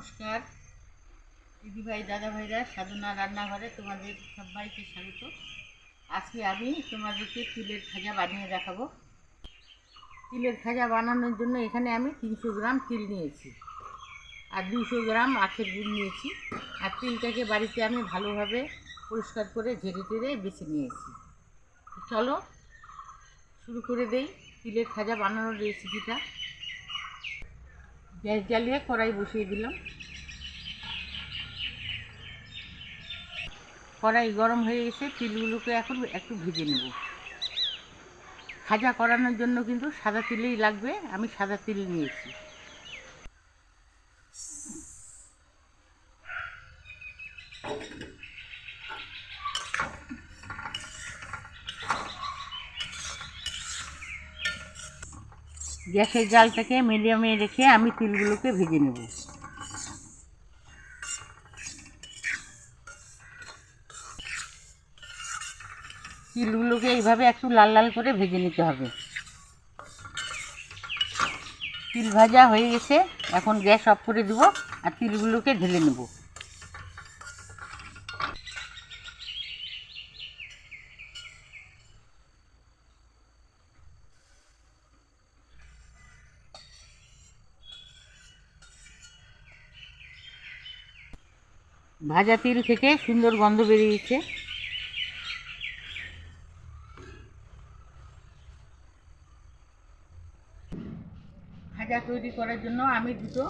নমস্কার দিদিভাই দাদা ভাইরা, সাধনা রান্নাঘরে তোমাদের সবাইকে স্বাগত। আজকে আমি তোমাদেরকে তিলের খাজা বানিয়ে দেখাবো। তিলের খাজা বানানোর জন্য এখানে আমি 300 গ্রাম তিল নিয়েছি আর 200 গ্রাম আখের গুড় নিয়েছি। আর তিলটাকে বাড়িতে আমি ভালোভাবে পরিষ্কার করে ঝেড়ে টেড়ে বেছে নিয়েছি। চলো শুরু করে দেই তিলের খাজা বানানোর রেসিপিটা। গ্যাস জ্বালিয়ে কড়াই বসিয়ে দিলাম। কড়াই গরম হয়ে গেছে, তিলগুলোকে এখন একটু ভেজে নেব। খাজা করানোর জন্য কিন্তু সাদা তিলই লাগবে, আমি সাদা তিল নিয়েছি। গ্যাসের জালটাকে মিডিয়ামে রেখে আমি তিলগুলোকে ভেজে নেব। তিলগুলোকে এইভাবে একটু লাল লাল করে ভেজে নিতে হবে। তিল ভাজা হয়ে গেছে, এখন গ্যাস অফ করে দেব আর তিলগুলোকে ঢেলে নেব। ভাজা তিল থেকে সুন্দর গন্ধ বেরিয়েছে। খাজা তৈরি করার জন্য আমি দুটো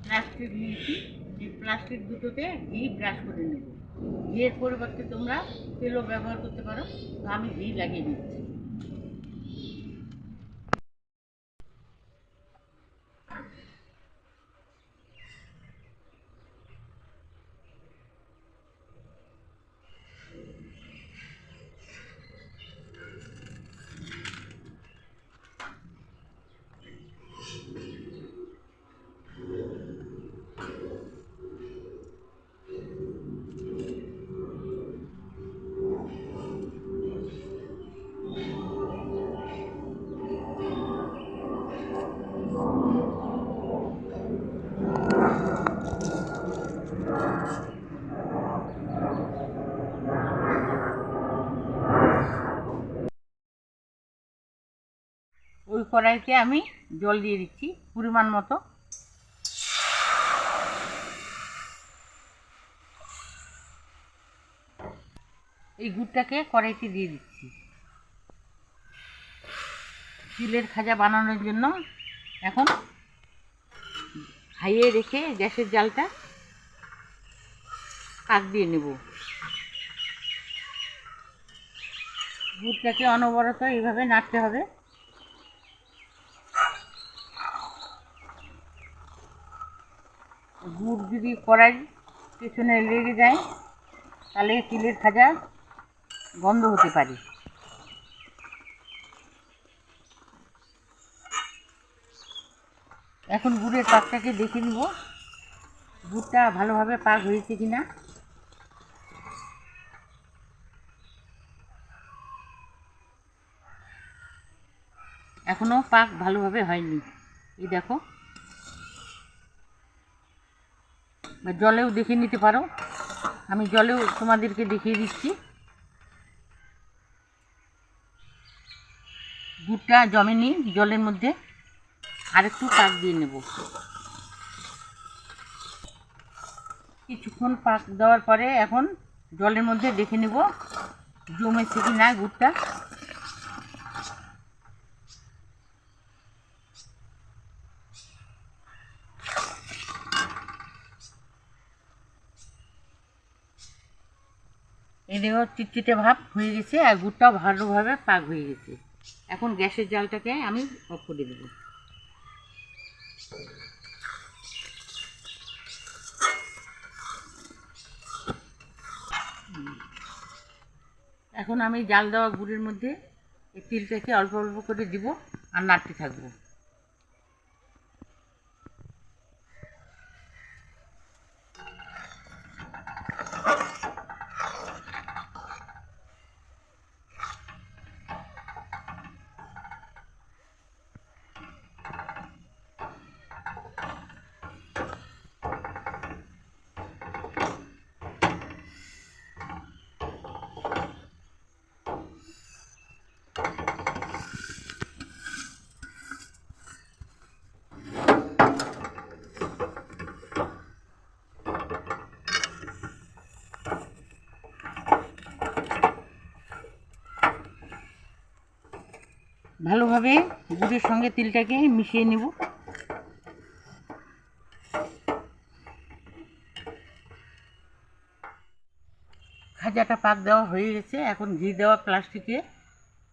প্লাস্টিক নিয়েছি। এই প্লাস্টিক দুটোতে ঘি ব্রাশ করে নেব। ঘিয়ের পরিবর্তে তোমরা তেলও ব্যবহার করতে পারো, তো আমি ঘি লাগিয়ে নিচ্ছি। ওই কড়াইতে আমি জল দিয়ে দিচ্ছি পরিমাণ মতো। এই গুড়টাকে কড়াইতে দিয়ে দিচ্ছি। তিলের খাজা বানানোর জন্য এখন হাইয়ে রেখে গ্যাসের জালটা পাক দিয়ে নেব। গুড়টাকে অনবরত এইভাবে নাড়তে হবে। গুড় যদি কড়াই পেছনে লেগে যায় তাহলে তিলের খাজা গন্ধ হতে পারে। এখন গুড়ের পাকটাকে দেখে নিব, গুড়টা ভালোভাবে পাক হয়েছে কিনা। এখনো পাক ভালোভাবে হয়নি, এই দেখো। বা জলেও দেখে নিতে পারো, আমি জলেও তোমাদেরকে দেখিয়ে দিচ্ছি। গুড়টা জমেনি জলের মধ্যে, আরেকটু পাক দিয়ে নেব। কিছুক্ষণ পাক দেওয়ার পরে এখন জলের মধ্যে দেখে নেব জমেছে কি না গুড়টা। এই দেখো চিটচিটে ভাব হয়ে গেছে আর গুড়টাও ভালোভাবে পাক হয়ে গেছে। এখন গ্যাসের জালটাকে আমি অফ করে দেব। এখন আমি জাল দেওয়া গুড়ের মধ্যে এই তিলটাকে অল্প অল্প করে দিব আর নাড়তে থাকবো। ভালোভাবে গুড়ের সঙ্গে তিলটাকে মিশিয়ে নেব। খাজাটা পাক দেওয়া হয়ে গেছে, এখন ঘি দেওয়া প্লাস্টিকে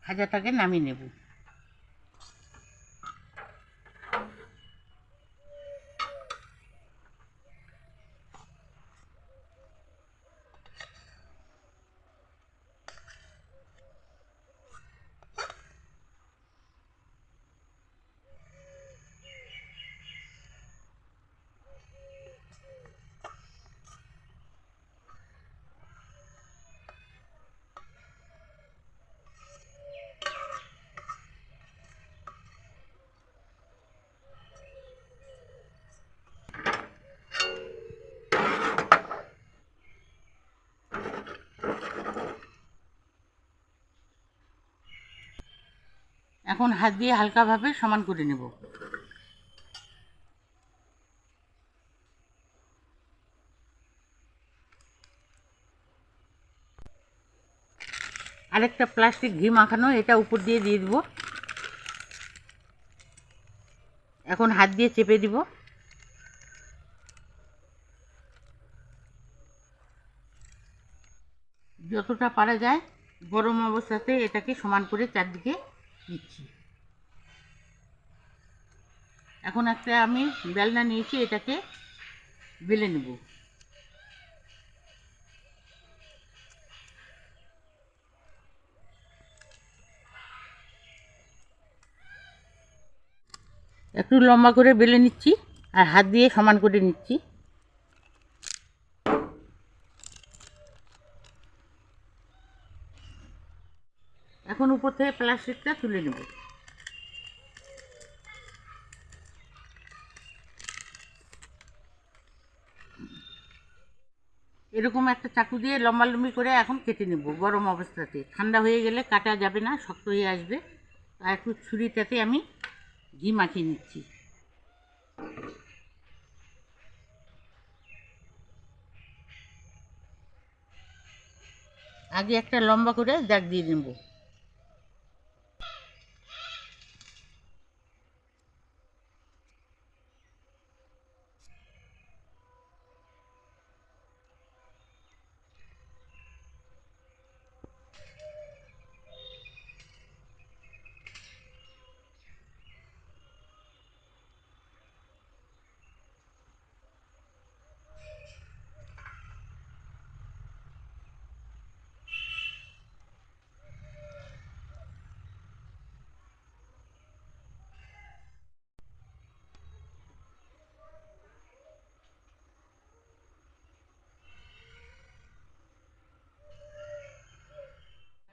খাজাটাকে নামিয়ে নেব। এখন হাত দিয়ে হালকাভাবে সমান করে নেব। আরেকটা প্লাস্টিক ঘি মাখানো, এটা উপর দিয়ে দেব। এখন হাত দিয়ে চেপে দিব। যতটা পারা যায় গরম অবস্থাতে এটাকে সমান করে চারদিকে দিচ্ছি। এখন একটা আমি বেলনা নিয়েছি, এটাকে বেলে নেব। একটু লম্বা করে বেলে নিচ্ছি আর হাত দিয়ে সমান করে নিচ্ছি। এখন উপর থেকে প্লাস্টিকটা তুলে নেব। এরকম একটা চাকু দিয়ে লম্বালম্বি করে এখন কেটে নেব গরম অবস্থাতে। ঠান্ডা হয়ে গেলে কাটা যাবে না, শক্ত হয়ে আসবে। আর একটু ছুরিটাতে আমি ঘি মাখিয়ে নিচ্ছি। আগে একটা লম্বা করে দাগ দিয়ে নেব।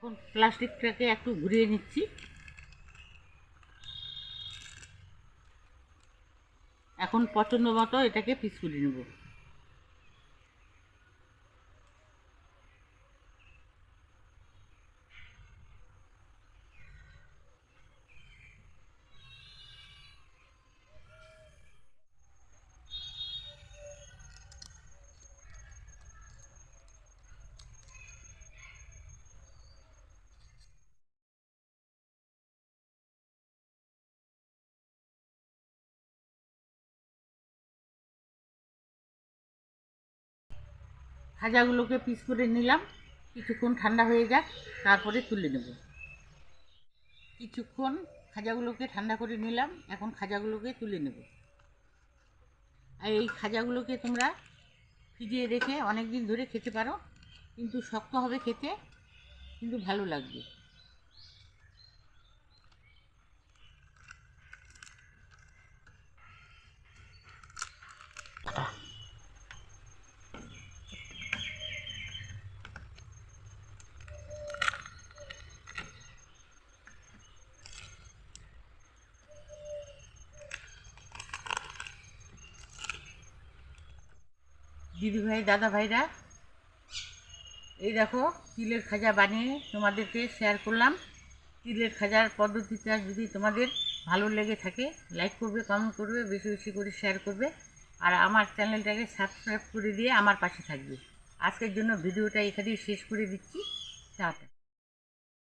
এখন প্লাস্টিকটাকে একটু ঘুরিয়ে নিচ্ছি। এখন পছন্দ মতো এটাকে পিস করে নেব। খাজাগুলোকে পিস করে নিলাম, কিছুক্ষণ ঠান্ডা হয়ে যাক, তারপরে তুলে নেব। কিছুক্ষণ খাজাগুলোকে ঠান্ডা করে নিলাম, এখন খাজাগুলোকে তুলে নেব। আর এই খাজাগুলোকে তোমরা ফ্রিজে রেখে অনেক দিন ধরে খেতে পারো, কিন্তু শক্ত হবে খেতে, কিন্তু ভালো লাগবে। দিদিভাই দাদা ভাইরা, এই দেখো তিলের খাজা বানিয়ে তোমাদেরকে শেয়ার করলাম। তিলের খাজার পদ্ধতিটা যদি তোমাদের ভালো লেগে থাকে লাইক করবে, কমেন্ট করবে, বেশি বেশি করে শেয়ার করবে। আর আমার চ্যানেলটাকে সাবস্ক্রাইব করে দিয়ে আমার পাশে থাকবে। আজকের জন্য ভিডিওটা এখানেই শেষ করে দিচ্ছি। টাটা।